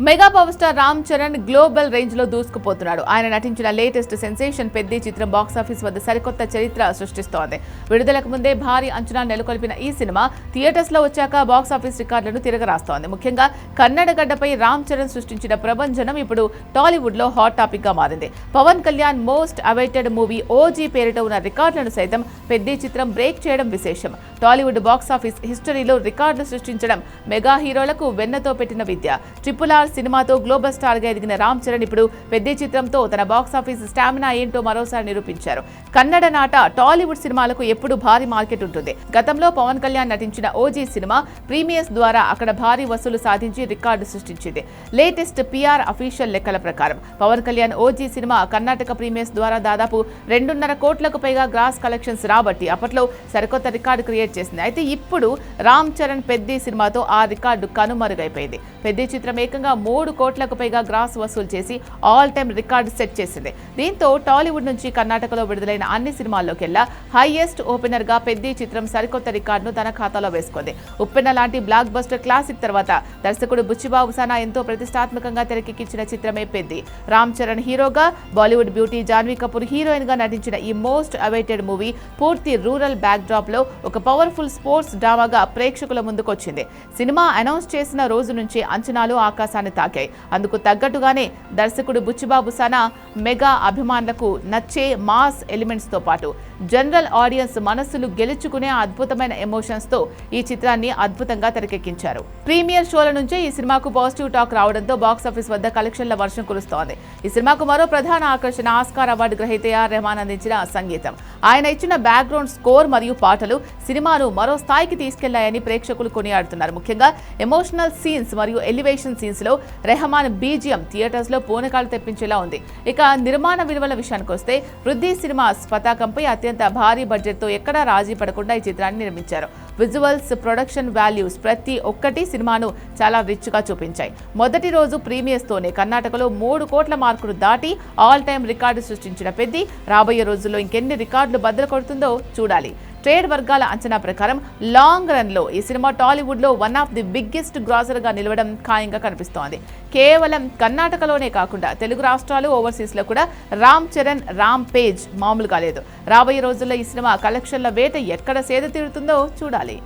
Mega power star Ram Charan global range లో దూసుకుపోతున్నాడు. ఆయన నటించిన లేటెస్ట్ సెన్సేషన్ పెద్ది చిత్రం బాక్సాఫీస్ వద్ద సరికొత్త చరిత్ర సృష్టిస్తోంది. విడుదలకు ముందే భారీ అంచనాలు నెలకొల్పిన ఈ సినిమా థియేటర్స్ లో వచ్చాక బాక్సాఫీస్ రికార్డులను తిరగరాస్తోంది. ముఖ్యంగా కన్నడ గడ్డపై రామ్ చరణ్ సృష్టించిన ప్రభంజనం ఇప్పుడు టాలీవుడ్ లో హాట్ టాపిక్ గా మారింది. Pawan Kalyan most awaited movie OG పేరిట ఉన్న రికార్డులను సైతం పెద్ది చిత్రం బ్రేక్ చేయడం విశేషం. టాలీవుడ్ బాక్సాఫీస్ హిస్టరీలో రికార్డులు సృష్టించడం మెగా హీరోలకు వెన్నతో పెట్టిన విద్య. ట్రిపుల్ ఆర్ సినిమాతో గ్లోబల్ స్టార్ గా ఎదిగిన రామ్ చరణ్ ఇప్పుడు పెద్ది చిత్రంతో తన బాక్సాఫీస్ స్టామినా ఏంటో మరోసారి నిరూపించారు. కన్నడ నాట టాలీవుడ్ సినిమాలకు ఎప్పుడు భారీ మార్కెట్ ఉంటుంది. గతంలో పవన్ కళ్యాణ్ నటించిన ఓజీ సినిమా ప్రీమియర్స్ ద్వారా అక్కడ భారీ వసూలు సాధించి రికార్డు సృష్టించింది. లేటెస్ట్ పిఆర్ అఫీషియల్ లెక్కల ప్రకారం Pawan Kalyan OG cinema Karnataka premieres ద్వారా దాదాపు 2.5 కోట్లకు పైగా గ్రాస్ కలెక్షన్స్ రాబట్టి అప్పట్లో సరికొత్త రికార్డు క్రియేట్ చేసింది. అయితే ఇప్పుడు రామ్ చరణ్ పెద్ది సినిమాతో ఆ రికార్డు కనుమరుగైపోయింది. పెద్ది చిత్రం ఏకంగా 3 కోట్లకు పైగా గ్రాస్ వసూలు చేసి ఆల్ టైమ్ రికార్డు సెట్ చేసింది. దీంతో టాలీవుడ్ నుంచి కర్ణాటకలో విడుదలైన అన్ని సినిమాల్లోకెల్లా హైయెస్ట్ ఓపెనర్ గా పెద్ది చిత్రం సరికొత్త రికార్డును తన ఖాతాలో వేసుకుంది. ఉప్పెన లాంటి బ్లాక్ బస్టర్ క్లాసిక్ తర్వాత దర్శకుడు బుచ్చిబాబు సానా ఎంతో ప్రతిష్టాత్మకంగా తెరకెక్కించిన చిత్రమే పెద్ది. రామ్ చరణ్ హీరోగా, బాలీవుడ్ బ్యూటీ జాన్వీ కపూర్ హీరోయిన్ గా నటించిన ఈ మోస్ట్ అవైటెడ్ మూవీ పూర్తి రూరల్ బ్యాక్ డ్రాప్ లో ఒక పవర్ఫుల్ స్పోర్ట్స్ డ్రామాగా ప్రేక్షకుల ముందుకొచ్చింది. సినిమా అనౌన్స్ చేసిన రోజు నుంచి అంచనాలు ఆకాశాన్ని తాకాయి. అందుకు తగ్గట్టుగానే దర్శకుడు బుచ్చిబాబు సానా మెగా అభిమానులకు నచ్చే మాస్ ఎలిమెంట్స్ తో పాటు జనరల్ ఆడియన్స్ మనస్సులు గెలుచుకునే అద్భుతమైన ఎమోషన్స్ తో ఈ చిత్రాన్ని అద్భుతంగా తెరకెక్కించారు. ప్రీమియర్ షోల నుంచే ఈ సినిమాకు పాజిటివ్ టాక్ రావడంతో బాక్సాఫీస్ వద్ద కలెక్షన్ల వర్షం కురుస్తోంది. ఈ సినిమాకు మరో ప్రధాన ఆకర్షణ ఆస్కార్ అవార్డు గ్రహీత AR రెహమాన్ అందించిన సంగీతం. ఆయన ఇచ్చిన బ్యాక్గ్రౌండ్ స్కోర్ మరియు పాటలు సినిమాను మరో స్థాయికి తీసుకెళ్లాయని ప్రేక్షకులు కొనియాడుతున్నారు. ముఖ్యంగా ఎమోషనల్ సీన్స్ మరియు ఎలివేషన్ సీన్స్ లో రెహమాన్ బీజిఎం థియేటర్స్ లో పూనకాలు తెప్పించేలా ఉంది. ఇక నిర్మాణ విలువల విషయానికి వస్తే పృథ్వీ సినిమాస్ పతాకంపై అత్యంత భారీ బడ్జెట్ తో ఎక్కడా రాజీ పడకుండా ఈ చిత్రాన్ని నిర్మించారు. విజువల్స్, ప్రొడక్షన్ వాల్యూస్ ప్రతి ఒక్కటి సినిమాను చాలా రిచ్ గా చూపించాయి. మొదటి రోజు ప్రీమియర్స్ తోనే కర్ణాటకలో 3 కోట్ల మార్కును దాటి ఆల్ టైమ్ రికార్డు సృష్టించిన పెద్ది రాబోయే రోజుల్లో ఇంకెన్ని రికార్డులు బద్దలు కొడుతుందో చూడాలి. ట్రేడ్ వర్గాల అంచనా ప్రకారం లాంగ్ రన్ లో ఈ సినిమా టాలీవుడ్ లో one of the biggest grosser గా నిలవడం ఖాయంగా కనిపిస్తోంది. కేవలం కర్ణాటకలోనే కాకుండా తెలుగు రాష్ట్రాలు, ఓవర్సీస్ లో కూడా రామ్ చరణ్ రామ్ పేజ్ మామూలుగా లేదు. రాబోయే రోజుల్లో ఈ సినిమా కలెక్షన్ల వేట ఎక్కడ సేద తీరుతుందో చూడాలి.